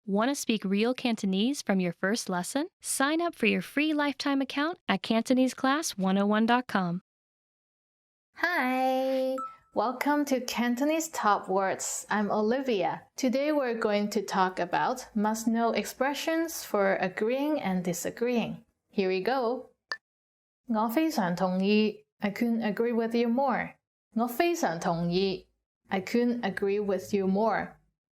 Want to speak real Cantonese from your first lesson? Sign up for your free lifetime account at CantoneseClass101.com. Hi! Welcome to Cantonese Top Words. I'm Olivia. Today we're going to talk about must-know expressions for agreeing and disagreeing. Here we go. 我非常同意. I couldn't agree with you more. 我非常同意. I couldn't agree with you more.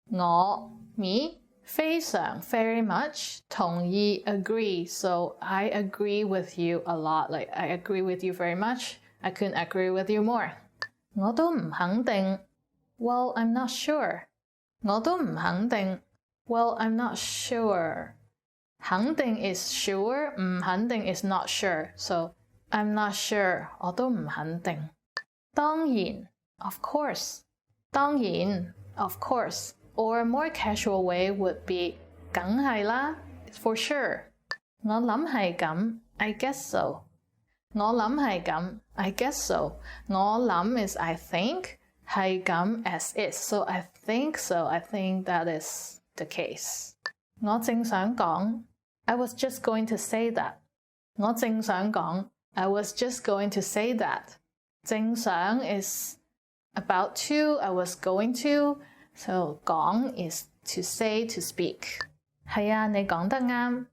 我 me 非常 very much 同意 agree. So I agree with you a lot. Like I agree with you very much. I couldn't agree with you more. 我都唔肯定. Well, I'm not sure. 我都唔肯定. Well, I'm not sure. 肯定 is sure. 唔肯定 is not sure. So I'm not sure. 我都唔肯定. 當然 of course. 當然 of course. Or a more casual way would be 梗係啦 for sure. 我諗係咁 I guess so. 我諗係咁 I guess so. 我諗 is I think. 係咁 as is. So I think so. I think that is the case. 我正想講 I was just going to say that. 我正想講 I was just going to say that. 正想 is about to. I was going to. So 講 is to say, to speak. 係啊，你講得啱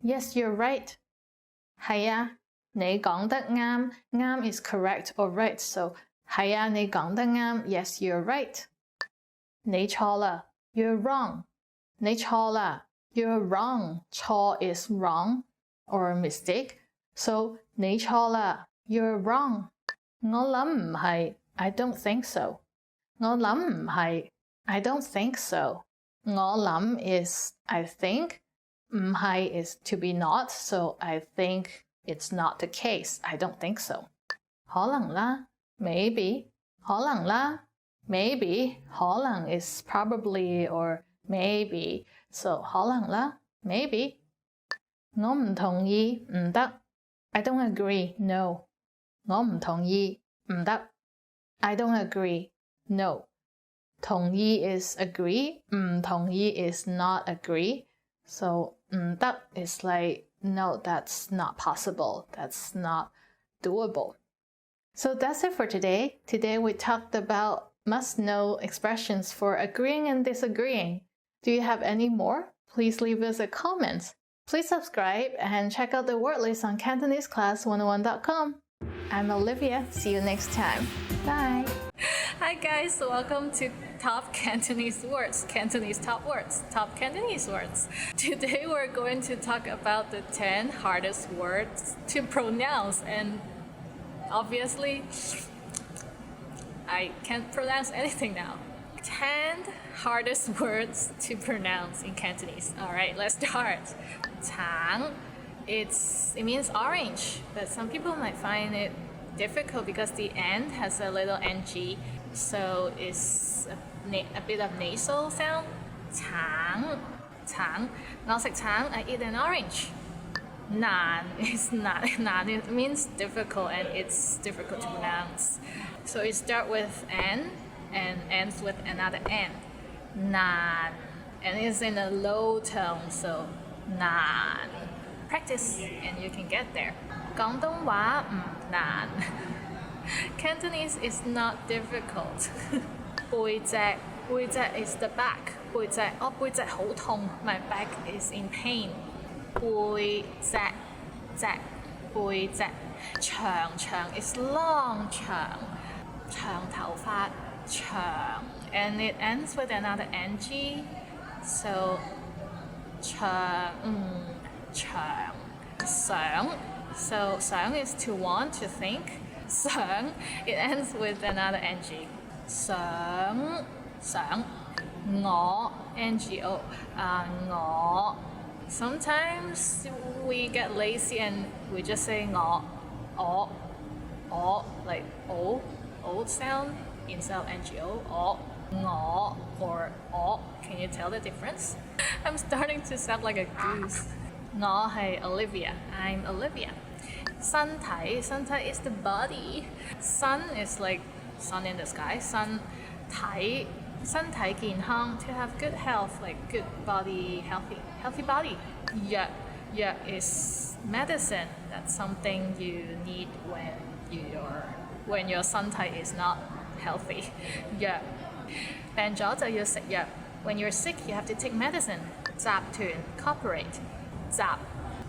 Yes, you're right. 係啊，你講得啱 啱 is correct or right. So 係啊，你講得啱 Yes, you're right. 你錯啦 You're wrong. 你錯啦 You're wrong. 錯 is wrong or mistake. So 你錯啦 You're wrong. 我諗唔係 I don't think so. 我諗唔係I don't think so. 我諗 is I think. 唔係 is to be not. So I think it's not the case. I don't think so. 可能啦 maybe. 可能啦 maybe. 可能 is probably or maybe. So 可能啦 maybe. 我唔同意唔得 I don't agree. No. 我唔同意唔得 I don't agree. No. 同意 is agree. 唔同意 is not agree. So 唔得 is like, no, that's not possible. That's not doable. So that's it for today. Today we talked about must-know expressions for agreeing and disagreeing. Do you have any more? Please leave us a comment. Please subscribe and check out the word list on CantoneseClass101.com. I'm Olivia. See you next time. Bye. Hi guys, welcome to Top Cantonese Words, Cantonese Top Words, Top Cantonese Words. Today we're going to talk about the 10 hardest words to pronounce, and obviously I can't pronounce anything now. 10 hardest words to pronounce in Cantonese. Alright, let's start. 橙 it means orange, but some people might find it difficult because the end has a little ng, so it's a bit of nasal sound. 橙 我食橙 I eat an orange. 難 is not 難 it means difficult and it's difficult to pronounce. So it starts with n and ends with another n. 難 and it's in a low tone, so 難. Practice and you can get there. 廣東話唔難. Cantonese is not difficult. 背脊 is the back. 背脊 背脊好痛. My back is in pain. 背脊背脊. 長 is long 長頭髮 長 and it ends with another ng. So 長 想 so 想 is to want, to think. 想 it ends with another ng. 想我 ngo 我 sometimes we get lazy and we just say 我 like o sound instead of ngo 我 or o. Can you tell the difference? I'm starting to sound like a goose. 我係 Olivia. I'm Olivia. 身體 is the body. Sun is like sun in the sky. 身體身體健康 to have good health, like good body, healthy body. Yeah, is medicine. That's something you need when your 身體 is not healthy. 藥病咗就要食藥。When you're sick, you have to take medicine. 集團 corporate 集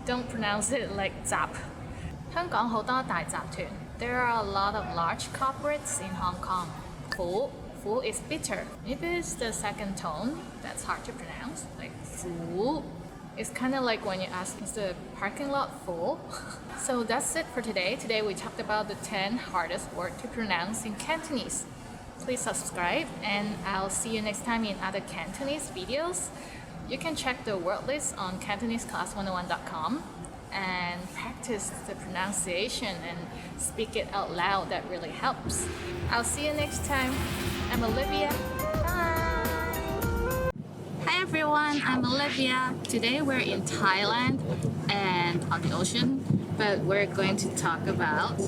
don't pronounce it like 集。香港好多大集團。There are a lot of large corporates in Hong Kong. 苦 is bitter. Maybe it's the second tone that's hard to pronounce. Like 苦. It's kind of like when you ask, is the parking lot full? So that's it for today. Today we talked about the 10 hardest words to pronounce in Cantonese. Please subscribe and I'll see you next time in other Cantonese videos. You can check the word list on CantoneseClass101.com and practice the pronunciation and speak it out loud. That really helps. I'll see you next time. I'm Olivia. Bye! Hi everyone, I'm Olivia. Today we're in Thailand and on the ocean, but we're going to talk about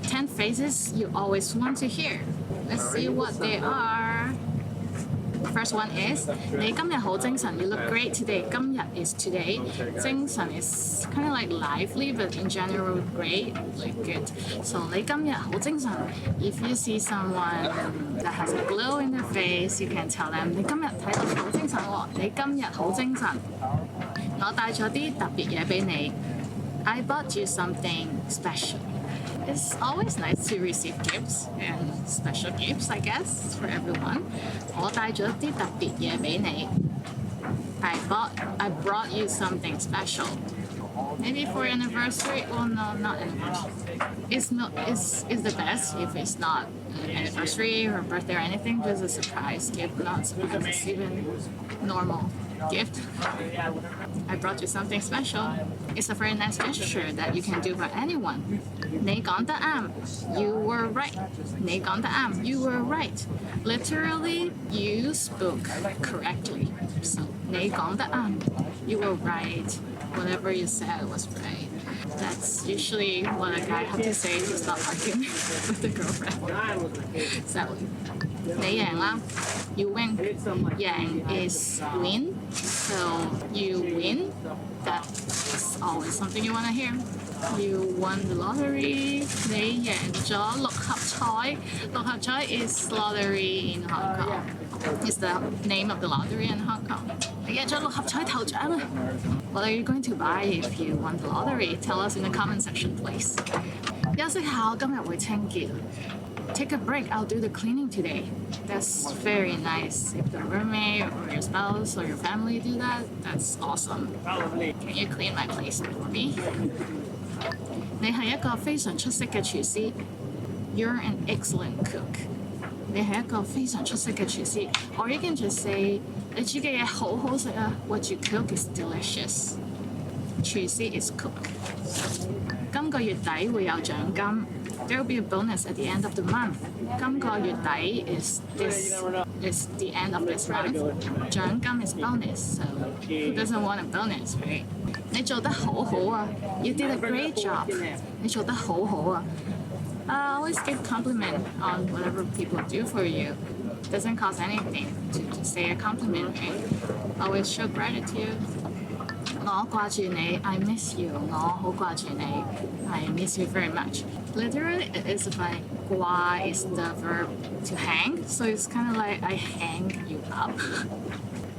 10 phrases you always want to hear. Let's see what they are. First one is 你今日好精神 You look great today. 今日 is today. 精神 is kind of like lively, but in general great, like good. So 你今日好精神 If you see someone that has a glow in their face, you can tell them 你今日睇到好精神喎，你今日好精神。我帶咗啲特別嘢俾你。I bought you something special. It's always nice to receive gifts and special gifts, I guess, for everyone. 我帶咗啲特別嘢俾你。I brought you something special. Maybe for anniversary? Well, no, not anniversary. It's the best if it's not an anniversary or birthday or anything. Just a surprise gift, not surprise. It's even normal gift. I brought you something special. It's a very nice gesture that you can do for anyone. 你講得啱 You were right. 你講得啱 You were right. Literally, you spoke correctly. So, 你講得啱 You were right. Whatever you said was right. That's usually what a guy has to say to stop arguing with a girlfriend. Sadly. 你贏啦 You win. 贏 is win. So you win. That's always something you want to hear. You won the lottery. 你贏咗六合彩。六合彩 is lottery in Hong Kong. It's the name of the lottery in Hong Kong. 你贏咗六合彩頭獎啊 What are you going to buy if you won the lottery? Tell us in the comment section, please. 休息下，我今日會清潔。Take a break, I'll do the cleaning today. That's very nice. If the roommate or your spouse or your family do that, that's awesome. Can you clean my place for me? 你係一個非常出色嘅廚師。You're an excellent cook. 你係一個非常出色嘅廚師。Or you can just say 你煮嘅嘢好好食啊。What you cook is delicious. 廚師 is cook. 今個月底會有獎金。There will be a bonus at the end of the month. 今個月底 is the end of this month. 獎金 is bonus, so who doesn't want a bonus, right? 你做得好好啊 You did a great job. 你做得好好啊 Always give compliment on whatever people do for you. Doesn't cost anything to say a compliment, right? Always show gratitude. 我掛住你 I miss you. 我好掛住你 I miss you very much. Literally, it is like 掛 is the verb to hang, so it's kind of like I hang you up.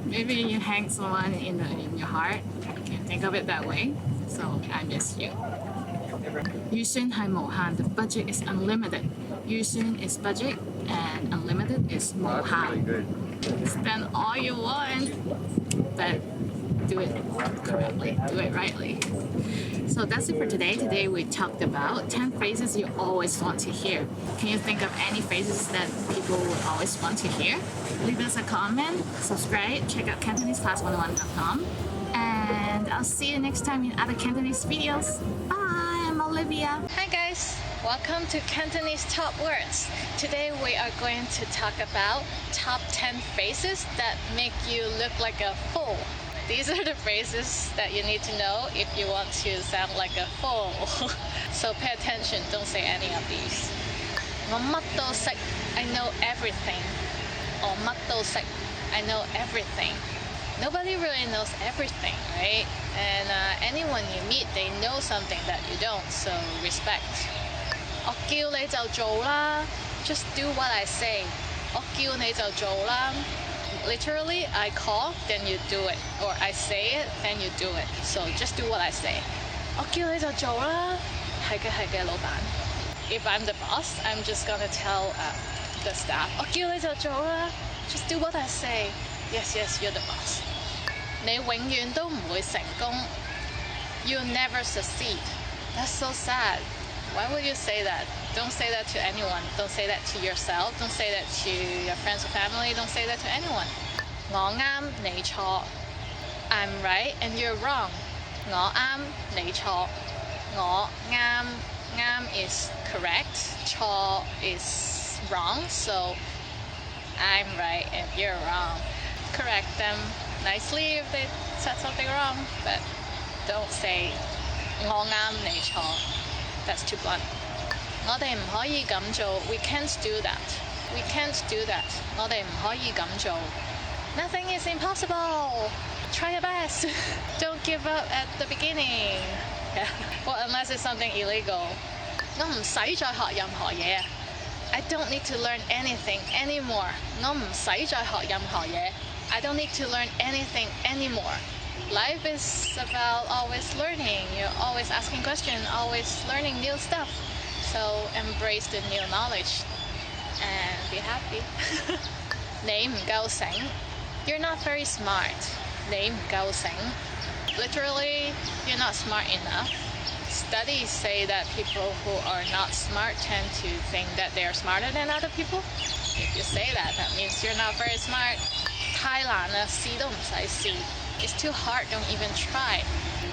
Maybe you hang someone in your heart. You can think of it that way. So I miss you. 預算係無限 The budget is unlimited. 預算 is budget and unlimited is 無限. Spend all you want, but do it correctly, do it rightly. So that's it for today. Today we talked about 10 phrases you always want to hear. Can you think of any phrases that people would always want to hear? Leave us a comment, subscribe, check out CantoneseClass101.com, and I'll see you next time in other Cantonese videos. Bye, I'm Olivia. Hi guys, welcome to Cantonese Top Words. Today we are going to talk about top 10 phrases that make you look like a fool. These are the phrases that you need to know if you want to sound like a fool. So pay attention, don't say any of these. 我乜都識 I know everything. 我乜都識. I know everything. Nobody really knows everything, right? And anyone you meet, they know something that you don't, so respect. 我叫你就做啦, just do what I say. 我叫你就做啦. Literally, I call, then you do it. Or I say it, then you do it. So just do what I say. 我叫你就做啦. 係嘅，老闆. If I'm the boss, I'm just gonna tell the staff, 我叫你就做啦. Just do what I say. Yes, you're the boss. 你永遠都唔會成功. You'll never succeed. That's so sad. Why would you say that? Don't say that to anyone. Don't say that to yourself. Don't say that to your friends or family. Don't say that to anyone. 我啱你錯. I'm right and you're wrong. 我啱你錯. 我啱 is correct. 錯 is wrong. So I'm right and you're wrong. Correct them nicely if they said something wrong, but don't say 我啱你錯. That's too blunt. 我哋唔可以咁做. We can't do that. We can't do that. 我哋唔可以咁做. Nothing is impossible. Try your best. Don't give up at the beginning. Yeah. Well, unless it's something illegal. 我唔使再學任何嘢. I don't need to learn anything anymore. 我唔使再學任何嘢. I don't need to learn anything anymore. Life is about always learning. You're always asking questions, always learning new stuff. So embrace the new knowledge and be happy. 你唔夠醒. You're not very smart. 你唔夠醒. Literally, you're not smart enough. Studies say that people who are not smart tend to think that they are smarter than other people. If you say that, that means you're not very smart. 太難啦，試都唔使試. It's too hard, don't even try.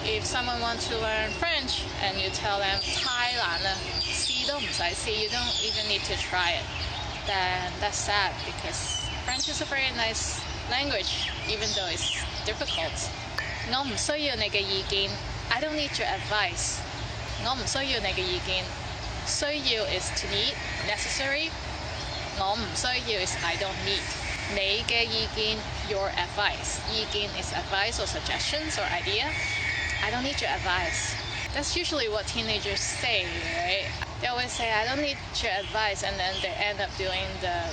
If someone wants to learn French and you tell them 太難啦，試都唔使試, you don't even need to try it, then that's sad because French is a very nice language, even though it's difficult. 我唔需要你嘅意見. I don't need your advice. 我唔需要你嘅意見. 需要 is to need, necessary. 我唔需要 is I don't need. 你嘅意見 your advice. 意見 is advice or suggestions or idea. I don't need your advice. That's usually what teenagers say, right? They always say, I don't need your advice, and then they end up doing the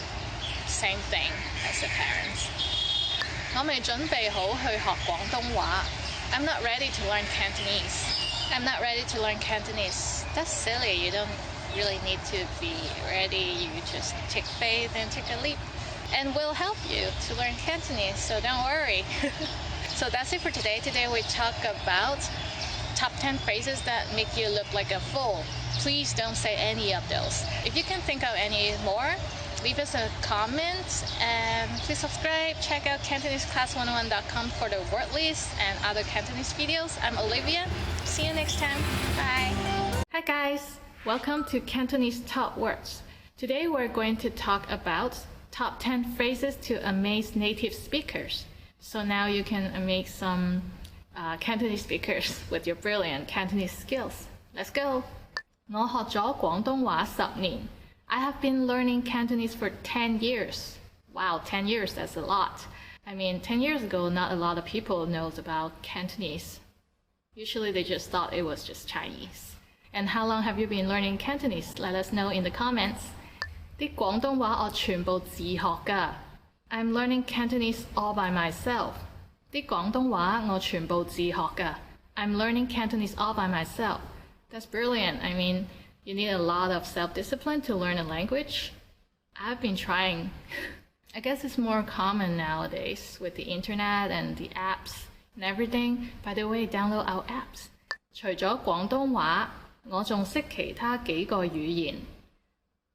same thing as their parents. 我未準備好去學廣東話. I'm not ready to learn Cantonese. I'm not ready to learn Cantonese. That's silly. You don't really need to be ready. You just take faith and take a leap. And we'll help you to learn Cantonese, so don't worry. So that's it for today. Today we talk about top 10 phrases that make you look like a fool. Please don't say any of those. If you can think of any more, leave us a comment and please subscribe. Check out CantoneseClass101.com for the word list and other Cantonese videos. I'm Olivia. See you next time. Bye. Hi guys, welcome to Cantonese Top Words. Today we're going to talk about top 10 phrases to amaze native speakers. So now you can amaze some Cantonese speakers with your brilliant Cantonese skills. Let's go! 我學咗廣東話10年. I have been learning Cantonese for 10 years. Wow, 10 years, that's a lot. I mean, 10 years ago, not a lot of people knows about Cantonese. Usually they just thought it was just Chinese. And how long have you been learning Cantonese? Let us know in the comments. 啲廣東話我全部自學㗎. I'm learning Cantonese all by myself. 啲廣東話我全部自學㗎. I'm learning Cantonese all by myself. That's brilliant. I mean, you need a lot of self-discipline to learn a language. I've been trying. I guess it's more common nowadays with the internet and the apps and everything. By the way, download our apps. 除咗廣東話，我仲識其他幾個語言.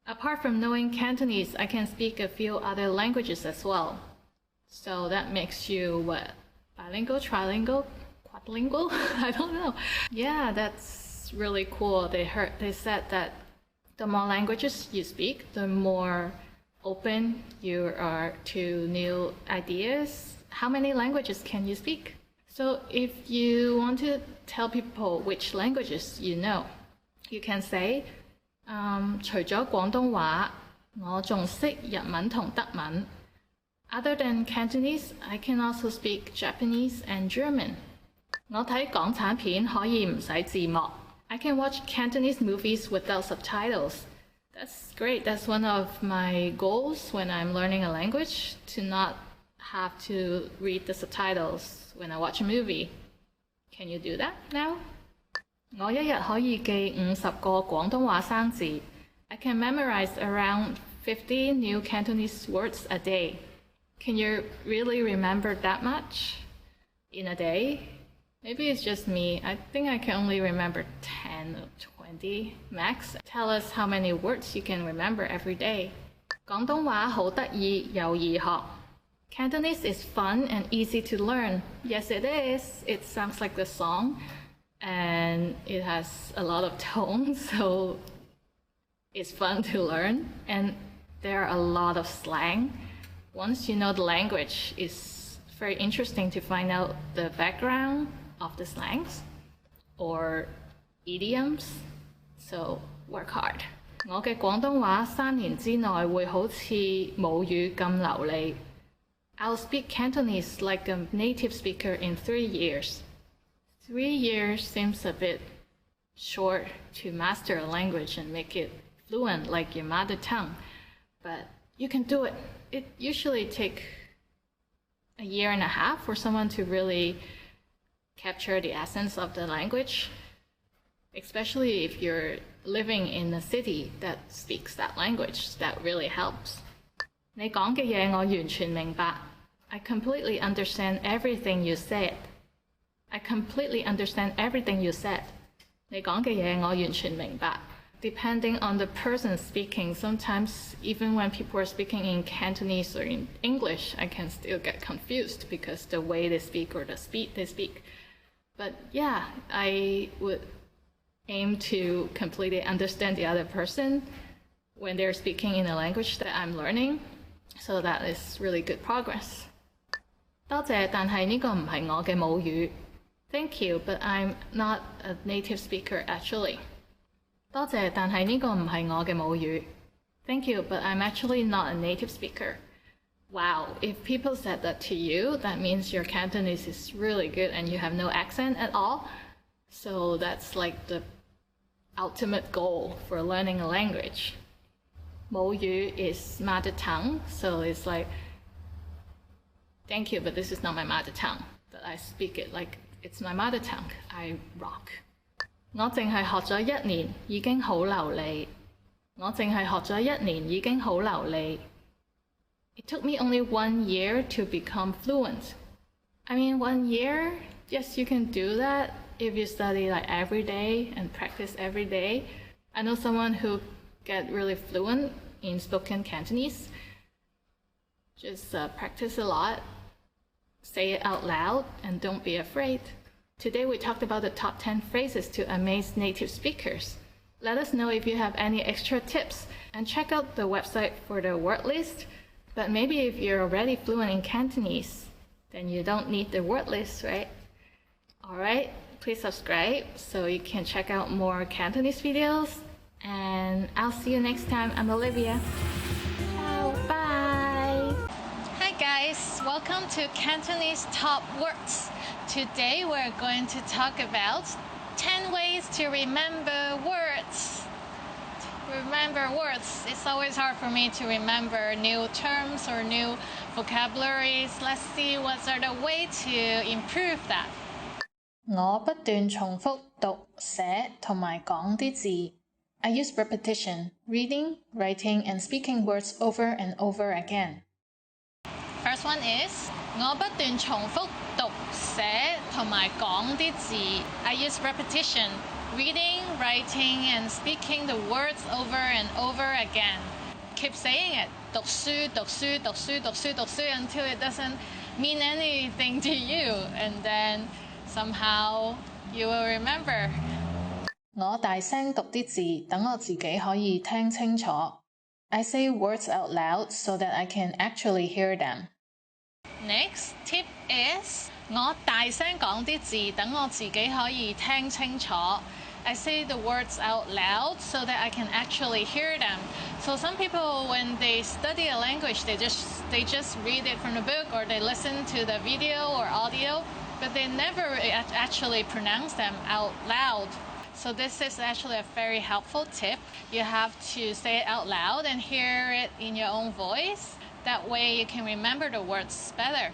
Apart from knowing Cantonese, I can speak a few other languages as well. So that makes you what? Bilingual, trilingual, quadlingual? I don't know. Yeah, that's really cool. They said that the more languages you speak, the more open you are to new ideas. How many languages can you speak? So if you want to tell people which languages you know, you can say, 除咗廣東話，我仲識日文同德文. Other than Cantonese, I can also speak Japanese and German. 我睇港產片可以唔使字幕。I can watch Cantonese movies without subtitles. That's great. That's one of my goals when I'm learning a language, to not have to read the subtitles when I watch a movie. Can you do that now? 我一日可以記50個廣東話生字。I can memorize around 50 new Cantonese words a day. Can you really remember that much in a day? Maybe it's just me. I think I can only remember 10 or 20 max. Tell us how many words you can remember every day. 廣東話好得意又易學。Cantonese is fun and easy to learn. Yes, it is. It sounds like the song, and it has a lot of tone, so it's fun to learn. And there are a lot of slang. Once you know the language, it's very interesting to find out the background of the slangs or idioms. So work hard. 我嘅廣東話3年之內會好似母語咁流利。I'll speak Cantonese like a native speaker in 3 years. 3 years seems a bit short to master a language and make it fluent like your mother tongue, but you can do it. It usually takes a year and a half for someone to really capture the essence of the language, especially if you're living in a city that speaks that language. That really helps. 你講嘅嘢我完全明白。I completely understand everything you said. I completely understand everything you said. 你講嘅嘢我完全明白。Depending on the person speaking, sometimes even when people are speaking in Cantonese or in English, I can still get confused because the way they speak or the speed they speak. But yeah, I would aim to completely understand the other person when they're speaking in a language that I'm learning. So that is really good progress. 多謝，但係呢個唔係我嘅母語。Thank you, but I'm not a native speaker actually. 多謝，但係呢個唔係我嘅母語。Thank you, but I'm actually not a native speaker. Wow, if people said that to you, that means your Cantonese is really good and you have no accent at all. So that's like the ultimate goal for learning a language. 母語 is mother tongue, so it's like, thank you, but this is not my mother tongue. But I speak it like it's my mother tongue. I rock. 我淨係學咗1年，已經好流利。我淨係學咗1年，已經好流利。It took me only 1 year to become fluent. I mean, 1 year? Yes, you can do that if you study like every day and practice every day. I know someone who get really fluent in spoken Cantonese. Just practice a lot, say it out loud, and don't be afraid. Today we talked about the top 10 phrases to amaze native speakers. Let us know if you have any extra tips, and check out the website for the word list. But maybe if you're already fluent in Cantonese, then you don't need the word list, right? Alright, please subscribe so you can check out more Cantonese videos. And I'll see you next time. I'm Olivia. Ciao, bye! Hi guys, welcome to Cantonese Top Words. Today we're going to talk about 10 ways to remember words. Remember words. It's always hard for me to remember new terms or new vocabularies. Let's see what are the way to improve that. 我不斷重複讀、寫同埋講啲字。I use repetition, reading, writing, and speaking words over and over again. First one is 我不斷重複讀、寫同埋講啲字。I use repetition, reading, writing, and speaking the words over and over again. Keep saying it. 讀書、讀書、讀書、讀書、讀書 until it doesn't mean anything to you, and then somehow you will remember. 我大聲讀啲字，等我自己可以聽清楚。I say words out loud so that I can actually hear them. Next tip is 我大聲講啲字，等我自己可以聽清楚。I say the words out loud so that I can actually hear them. So some people, when they study a language, they just read it from the book or they listen to the video or audio, but they never actually pronounce them out loud. So this is actually a very helpful tip. You have to say it out loud and hear it in your own voice. That way you can remember the words better.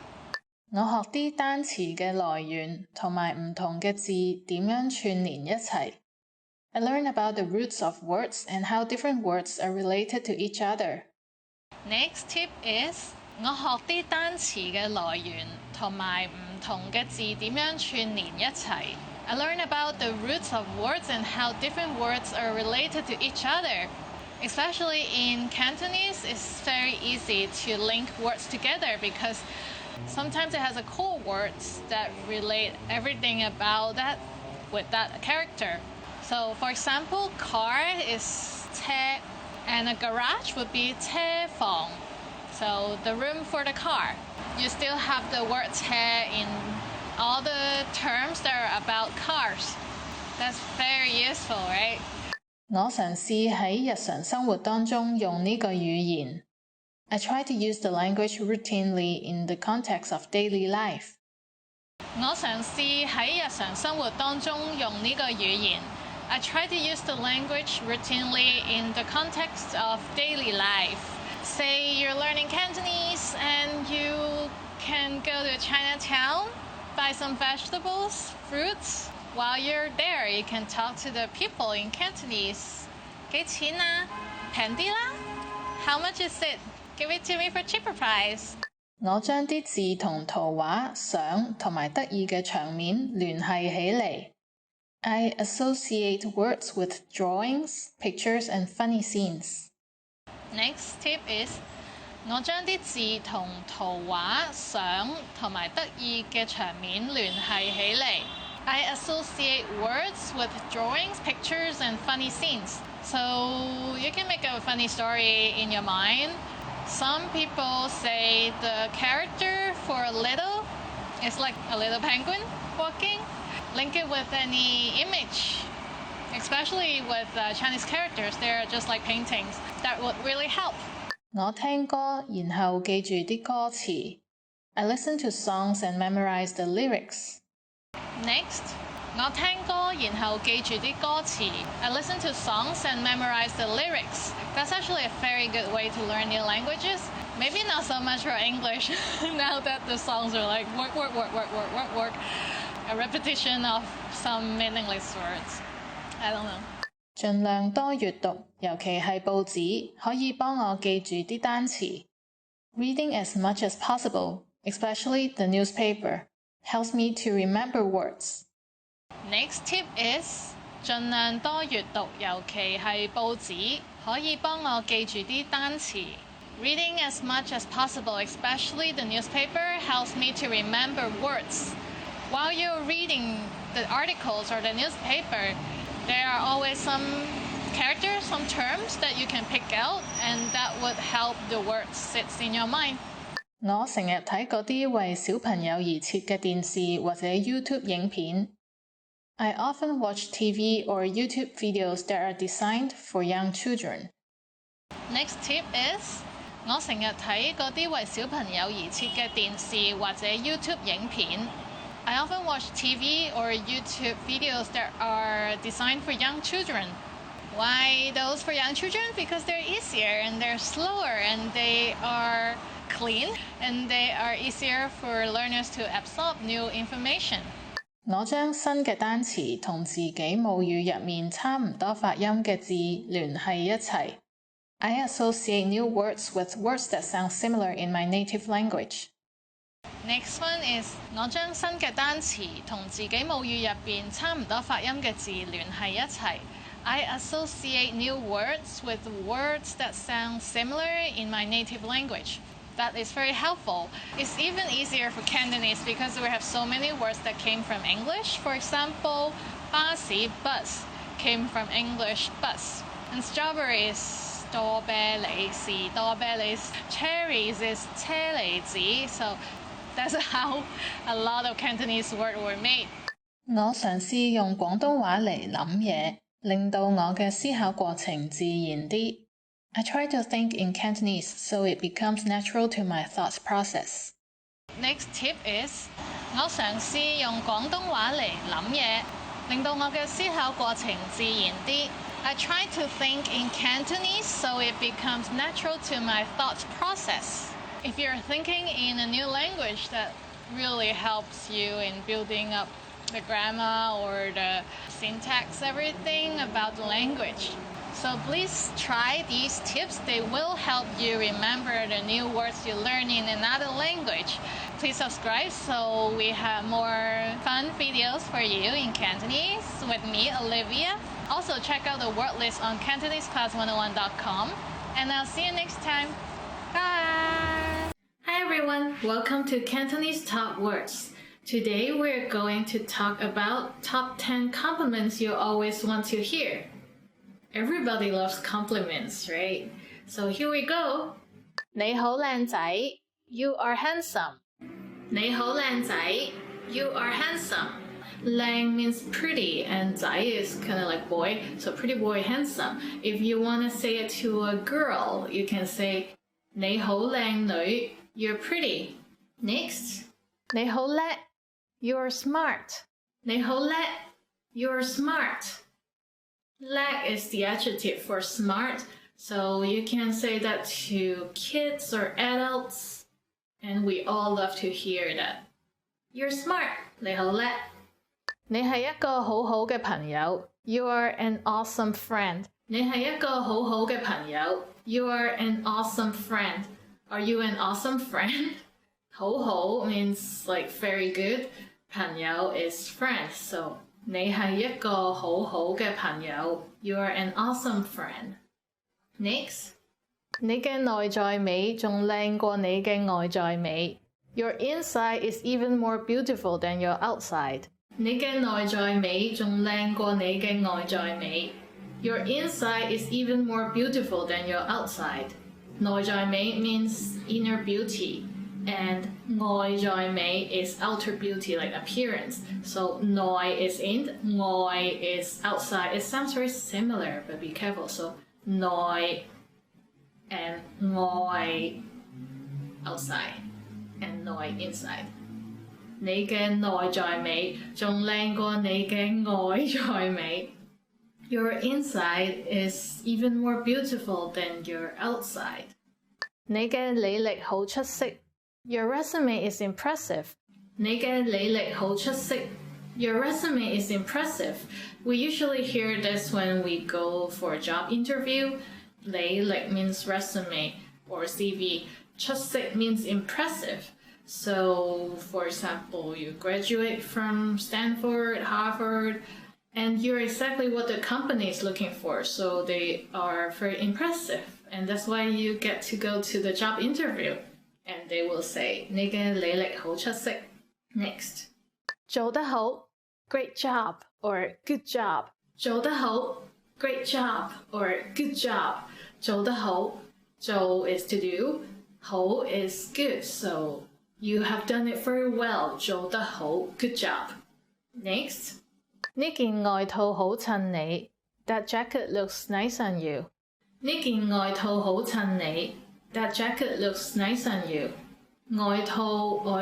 我學啲單詞嘅來源同埋唔同嘅字點樣串連一齊。I learn about the roots of words and how different words are related to each other. Next tip is 我學啲單詞嘅來源同埋唔同嘅字點樣串連一齊。I learn about the roots of words and how different words are related to each other. Especially in Cantonese, it's very easy to link words together because sometimes it has a core words that relate everything about that with that character. So for example, car is 車 and a garage would be 車房. So the room for the car. You still have the word 車 in all the terms that are about cars. That's very useful, right? 我嘗試喺日常生活當中用呢個語言。I try to use the language routinely in the context of daily life. 我嘗試喺日常生活當中用呢個語言。I try to use the language routinely in the context of daily life. Say you're learning Cantonese and you can go to Chinatown, buy some vegetables, fruits. While you're there, you can talk to the people in Cantonese. 幾錢啊？平啲啦？ How much is it? Give it to me for cheaper price. 我將啲字同圖畫、相同埋得意嘅場面聯繫起嚟。I associate words with drawings, pictures, and funny scenes. Next tip is 我將啲字同圖畫、相同埋得意嘅場面聯繫起嚟。I associate words with drawings, pictures, and funny scenes. So you can make a funny story in your mind. Some people say the character for a little is like a little penguin walking. Link it with any image, especially with Chinese characters. They're just like paintings. That would really help. 我聽歌，然後記住啲歌詞。I listen to songs and memorize the lyrics. Next, 我聽歌，然後記住啲歌詞。I listen to songs and memorize the lyrics. That's actually a very good way to learn new languages. Maybe not so much for English, now that the songs are like work, work, work, work, work, work, work. A repetition of some meaningless words. I don't know. 盡量多閱讀，尤其係報紙，可以幫我記住啲單詞。Reading as much as possible, especially the newspaper, helps me to remember words. Next tip is 盡量多閱讀，尤其係報紙，可以幫我記住啲單詞。Reading as much as possible, especially the newspaper, helps me to remember words. While you're reading the articles or the newspaper, there are always some characters, some terms that you can pick out, and that would help the words sit in your mind. 我成日睇嗰啲為小朋友而設嘅電視或者 YouTube 影片。I often watch TV or YouTube videos that are designed for young children. Next tip is 我成日睇嗰啲為小朋友而設嘅電視或者 YouTube 影片。I often watch TV or YouTube videos that are designed for young children. Why those for young children? Because they're easier and they're slower and they are clean and they are easier for learners to absorb new information. 我將新嘅單詞同自己母語入面差唔多發音嘅字聯繫一齊。I associate new words with words that sound similar in my native language. Next one is 我將新嘅單詞同自己母語入邊差唔多發音嘅字聯繫一齊。I associate new words with words that sound similar in my native language. That is very helpful. It's even easier for Cantonese because we have so many words that came from English. For example, 巴士 bus came from English bus. And strawberries 多啤梨是多啤梨 cherries is 車厘子 so that's how a lot of Cantonese words were made. 我嘗試用廣東話嚟諗嘢，令到我嘅思考過程自然啲。I try to think in Cantonese so it becomes natural to my thought process. Next tip is 我嘗試用廣東話嚟諗嘢，令到我嘅思考過程自然啲。I try to think in Cantonese so it becomes natural to my thought process. If you're thinking in a new language, that really helps you in building up the grammar or the syntax, everything about the language. So please try these tips. They will help you remember the new words you learn in another language. Please subscribe so we have more fun videos for you in Cantonese with me, Olivia. Also check out the word list on CantoneseClass101.com. And I'll see you next time. Bye! Hi everyone, welcome to Cantonese Top Words. Today we're going to talk about top 10 compliments you always want to hear. Everybody loves compliments, right? So here we go. 你好靚仔 You are handsome. 你好靚仔 You are handsome. 靚 means pretty and 仔 is kind of like boy, so pretty boy, handsome. If you want to say it to a girl, you can say 你好靚女 You're pretty. Next. 你好叻 You're smart. 你好叻 You're smart. 叻 is the adjective for smart, so you can say that to kids or adults, and we all love to hear that. You're smart. 你好叻。你係一個好好嘅朋友 You are an awesome friend. 你係一個好好嘅朋友 You are an awesome friend. Are you an awesome friend? 好好 means like very good. 朋友 is friend, so 你係一個好好嘅朋友 You are an awesome friend. Next. 你嘅內在美仲靚過你嘅外在美 Your inside is even more beautiful than your outside. 你嘅內在美仲靚過你嘅外在美 Your inside is even more beautiful than your outside. 內在美 means inner beauty, and 外在美 is outer beauty, like appearance. So 內 is in, 外 is outside. It sounds very similar, but be careful. So 內 and 外 outside, and 內 inside. 你嘅內在美仲靚過你嘅外在美 Your inside is even more beautiful than your outside. 你嘅履歷好出色 Your resume is impressive. 你嘅履歷好出色 Your resume is impressive. We usually hear this when we go for a job interview. 履歷 means resume or CV. 出色 means impressive. So, for example, you graduate from Stanford, Harvard, and you're exactly what the company is looking for. So they are very impressive. And that's why you get to go to the job interview. And they will say, 你嘅履歷好出色 Next. 做得好 Great job or good job. 做得好 Great job or good job. 做得好做 is to do. 好 is good. So you have done it very well. 做得好 Good job. Next. 呢件外套好襯你 That jacket looks nice on you. 呢件外套好襯你 That jacket looks nice on you. 外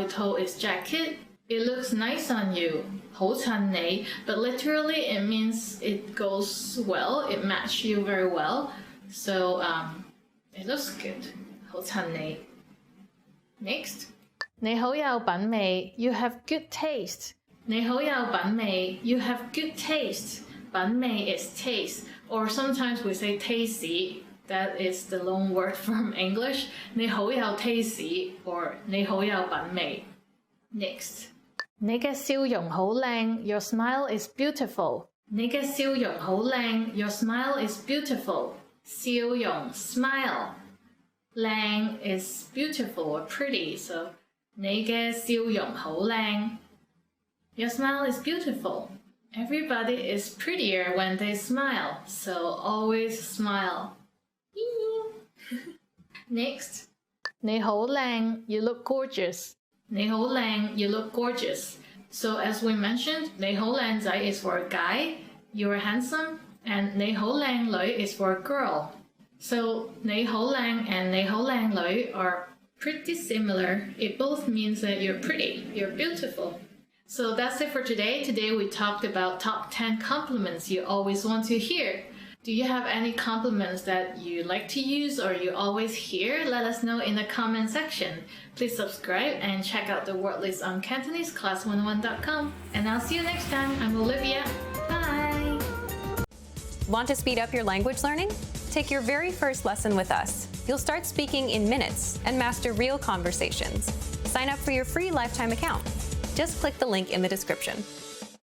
套 is jacket. It looks nice on you. 好襯你 But literally it means it goes well. It matches you very well. So it looks good. 好襯你 Next. 你好有品味 You have good taste. 你好有品味 You have good taste. 品味 is taste. Or sometimes we say tasty. That is the long word from English. 你好有 tasty or 你好有品味 Next. 你嘅笑容好靚 Your smile is beautiful. 你嘅笑容好靚 Your smile is beautiful. 笑容 smile. 靚 is beautiful or pretty. So 你嘅笑容好靚 Your smile is beautiful. Everybody is prettier when they smile, so always smile. Next. 你好靚 You look gorgeous. 你好靚 You look gorgeous. So as we mentioned, Ni hou lang zai is for a guy, you're handsome, and Ni hou lang lui is for a girl. So Ni hou lang and Ni hou lang lui are pretty similar. It both means that you're pretty, you're beautiful. So that's it for today. Today we talked about top 10 compliments you always want to hear. Do you have any compliments that you like to use or you always hear? Let us know in the comment section. Please subscribe and check out the word list on CantoneseClass101.com. And I'll see you next time. I'm Olivia. Bye! Want to speed up your language learning? Take your very first lesson with us. You'll start speaking in minutes and master real conversations. Sign up for your free lifetime account. Just click the link in the description.